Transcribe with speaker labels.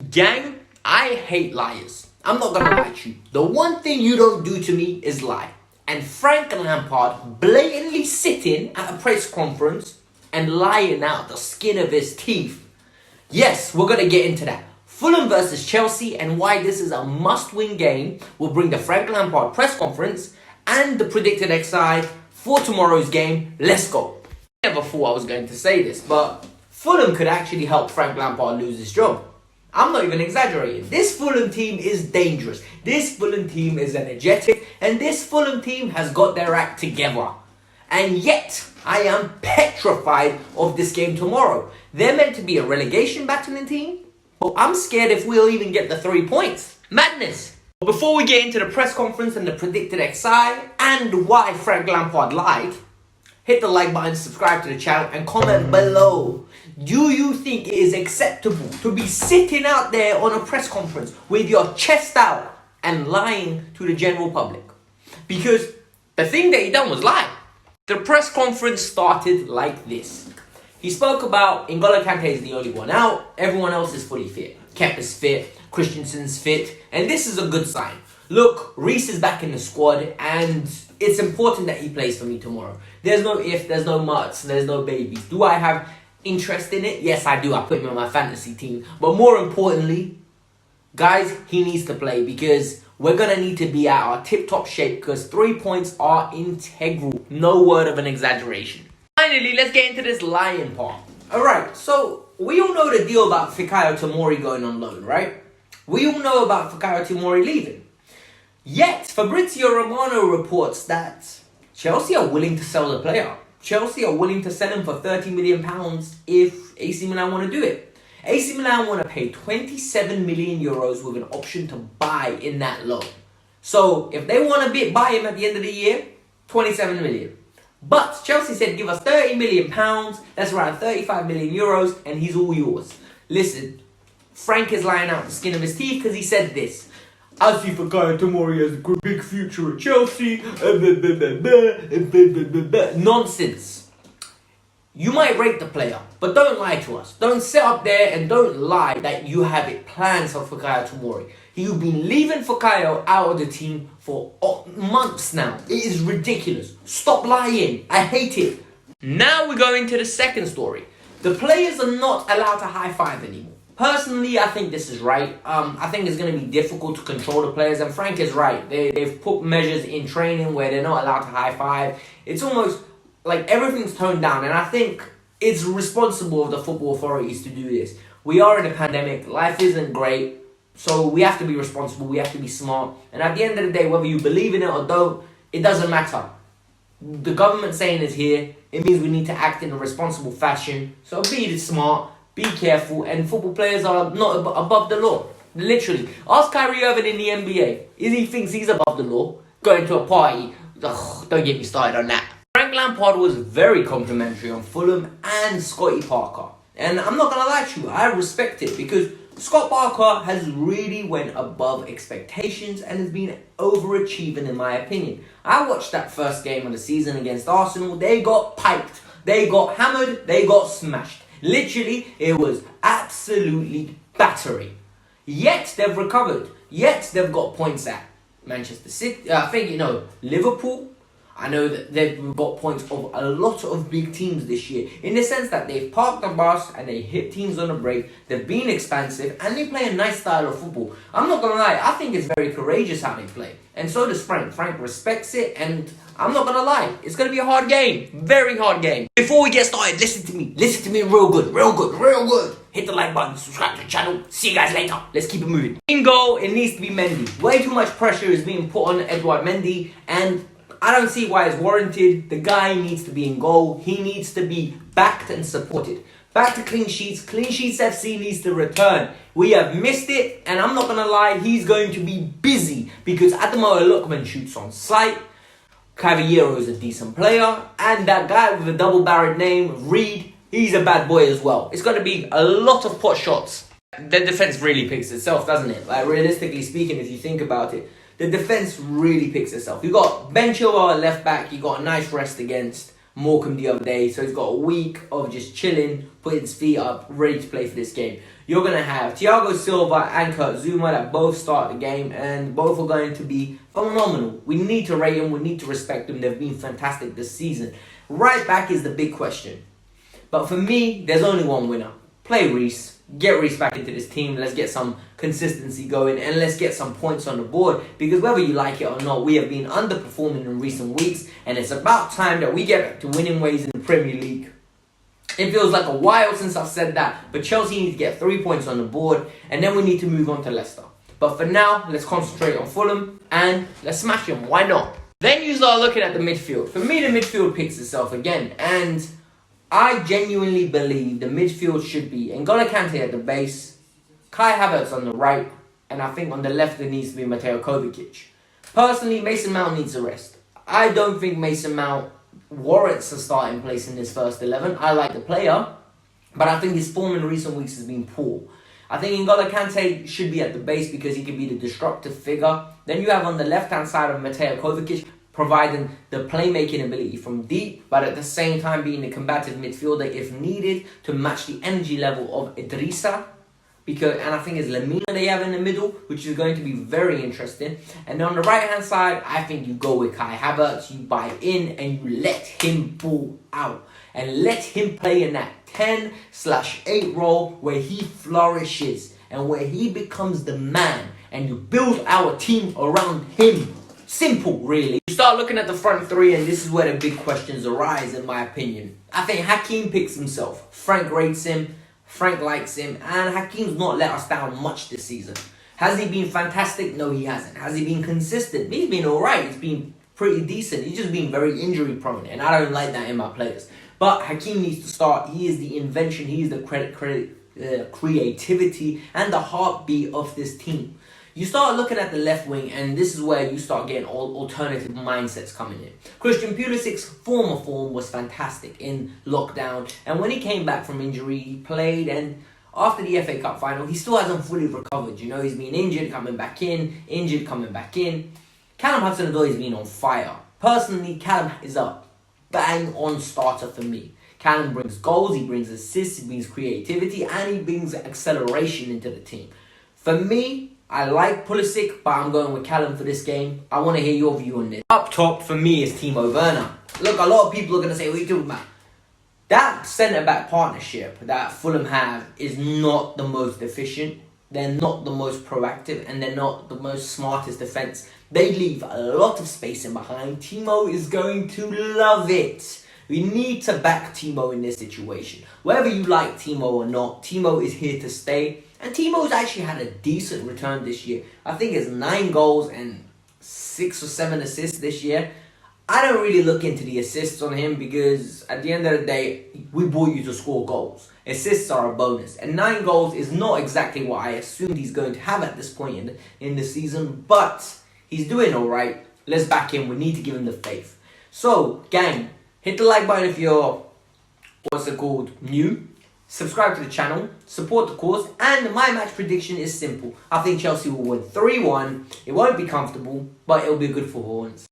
Speaker 1: Gang, I hate liars. I'm not gonna lie to you. The one thing you don't do to me is lie. And Frank Lampard blatantly sitting at a press conference and lying out the skin of his teeth. Yes, we're gonna get into that. Fulham versus Chelsea and why this is a must-win game. We'll bring the Frank Lampard press conference and the predicted XI for tomorrow's game. Let's go. I never thought I was going to say this, but Fulham could actually help Frank Lampard lose his job. I'm not even exaggerating. This Fulham team is dangerous. This Fulham team is energetic. And this Fulham team has got their act together. And yet, I am petrified of this game tomorrow. They're meant to be a relegation battling team. But I'm scared if we'll even get the 3 points. Madness. But before we get into the press conference and the predicted XI and why Frank Lampard lied, hit the like button, subscribe to the channel and comment below. Do you think it is acceptable to be sitting out there on a press conference with your chest out and lying to the general public? Because the thing that he done was lie. The press conference started like this. He spoke about N'Golo Kante is the only one out. Everyone else is fully fit. Kepa's fit. Christensen's fit. And this is a good sign. Look, Reece is back in the squad and it's important that he plays for me tomorrow. There's no if, there's no muts, there's no babies. Do I have interest in it? Yes, I do. I put him on my fantasy team. But more importantly, guys, he needs to play because we're going to need to be at our tip-top shape because 3 points are integral. No word of an exaggeration. Finally, let's get into this lying part. Alright, so we all know the deal about Fikayo Tomori going on loan, right? We all know about Fikayo Tomori leaving. Yet, Fabrizio Romano reports that Chelsea are willing to sell the player. Chelsea are willing to sell him for £30 million if AC Milan want to do it. AC Milan want to pay 27 million euros with an option to buy in that loan. So, if they want to buy him at the end of the year, 27 million. But Chelsea said, give us £30 million, that's around 35 million euros, and he's all yours. Listen, Frank is lying out the skin of his teeth because he said this. I see Fikayo Tomori has a big future at Chelsea. Nonsense. You might rate the player, but don't lie to us. Don't sit up there and don't lie that you have it planned for Fikayo Tomori. You've been leaving Fikayo out of the team for months now. It is ridiculous. Stop lying. I hate it. Now we go into the second story. The players are not allowed to high-five anymore. Personally, I think this is right. I think it's going to be difficult to control the players. And Frank is right. They've put measures in training where they're not allowed to high-five. It's almost like everything's toned down. And I think it's responsible of the football authorities to do this. We are in a pandemic. Life isn't great. So we have to be responsible. We have to be smart. And at the end of the day, whether you believe in it or don't, it doesn't matter. The government saying is here. It means we need to act in a responsible fashion. So be smart. Be careful, and football players are not above the law. Literally. Ask Kyrie Irving in the NBA. He thinks he's above the law. Going to a party. Ugh, don't get me started on that. Frank Lampard was very complimentary on Fulham and Scotty Parker. And I'm not going to lie to you, I respect it because Scott Parker has really went above expectations and has been overachieving in my opinion. I watched that first game of the season against Arsenal. They got piped. They got hammered. They got smashed. Literally, it was absolutely battery. Yet, they've recovered. Yet, they've got points at Manchester City. Liverpool. I know that they've got points of a lot of big teams this year. In the sense that they've parked the bus and they hit teams on a break. They've been expansive and they play a nice style of football. I'm not going to lie. I think it's very courageous how they play. And so does Frank. Frank respects it and I'm not going to lie. It's going to be a hard game. Very hard game. Before we get started, listen to me. Listen to me real good. Real good. Real good. Hit the like button. Subscribe to the channel. See you guys later. Let's keep it moving. In goal, it needs to be Mendy. Way too much pressure is being put on Edouard Mendy. And I don't see why it's warranted. The guy needs to be in goal. He needs to be backed and supported. Back to clean sheets. Clean Sheets FC needs to return. We have missed it. And I'm not going to lie. He's going to be busy. Because Ademola Lookman shoots on sight. Cavallero is a decent player. And that guy with a double-barreled name, Reed, he's a bad boy as well. It's going to be a lot of pot shots. The defense really picks itself, doesn't it? Like, realistically speaking, if you think about it, the defense really picks itself. You got Ben Chilwell at left back. You got a nice rest against Morecambe the other day, so he's got a week of just chilling, putting his feet up, ready to play for this game. You're going to have Thiago Silva and Kurt Zouma that both start the game, and both are going to be phenomenal. We need to rate them, we need to respect them. They've been fantastic this season. Right back is the big question. But for me, there's only one winner. Play Reece. Get Reece back into this team. Let's get some consistency going and let's get some points on the board. Because whether you like it or not, we have been underperforming in recent weeks. And it's about time that we get back to winning ways in the Premier League. It feels like a while since I've said that. But Chelsea need to get 3 points on the board. And then we need to move on to Leicester. But for now, let's concentrate on Fulham. And let's smash them. Why not? Then you start looking at the midfield. For me, the midfield picks itself again. And I genuinely believe the midfield should be N'Golo Kante at the base, Kai Havertz on the right, and I think on the left there needs to be Mateo Kovacic. Personally, Mason Mount needs a rest. I don't think Mason Mount warrants a starting place in this first 11. I like the player, but I think his form in recent weeks has been poor. I think N'Golo Kante should be at the base because he can be the disruptive figure. Then you have on the left-hand side of Mateo Kovacic, providing the playmaking ability from deep, but at the same time being a combative midfielder if needed to match the energy level of Idrissa. And I think it's Lamina they have in the middle, which is going to be very interesting. And on the right-hand side, I think you go with Kai Havertz, you buy in and you let him ball out. And let him play in that 10/8 role where he flourishes and where he becomes the man. And you build our team around him. Simple, really. You start looking at the front three, and this is where the big questions arise, in my opinion. I think Hakim picks himself. Frank rates him. Frank likes him. And Hakim's not let us down much this season. Has he been fantastic? No, he hasn't. Has he been consistent? He's been alright. He's been pretty decent. He's just been very injury prone, and I don't like that in my players. But Hakim needs to start. He is the invention. He is the creativity and the heartbeat of this team. You start looking at the left wing, and this is where you start getting all alternative mindsets coming in. Christian Pulisic's former form was fantastic in lockdown, and when he came back from injury, he played, and after the FA Cup final, he still hasn't fully recovered. You know, he's been injured, coming back in, injured, coming back in. Callum Hudson-Odoi has been on fire. Personally, Callum is a bang-on starter for me. Callum brings goals, he brings assists, he brings creativity, and he brings acceleration into the team. For me, I like Pulisic, but I'm going with Callum for this game. I want to hear your view on this. Up top, for me, is Timo Werner. Look, a lot of people are going to say, what are you talking about? That centre-back partnership that Fulham have is not the most efficient. They're not the most proactive, and they're not the most smartest defence. They leave a lot of space in behind. Timo is going to love it. We need to back Timo in this situation. Whether you like Timo or not, Timo is here to stay. And Timo's actually had a decent return this year. I think it's 9 goals and 6 or 7 assists this year. I don't really look into the assists on him because at the end of the day, we bought you to score goals. Assists are a bonus. And 9 goals is not exactly what I assumed he's going to have at this point in the season. But he's doing alright. Let's back him. We need to give him the faith. So, gang, hit the like button if you're, new. Subscribe to the channel, support the cause, and my match prediction is simple. I think Chelsea will win 3-1. It won't be comfortable, but it'll be good for Horns.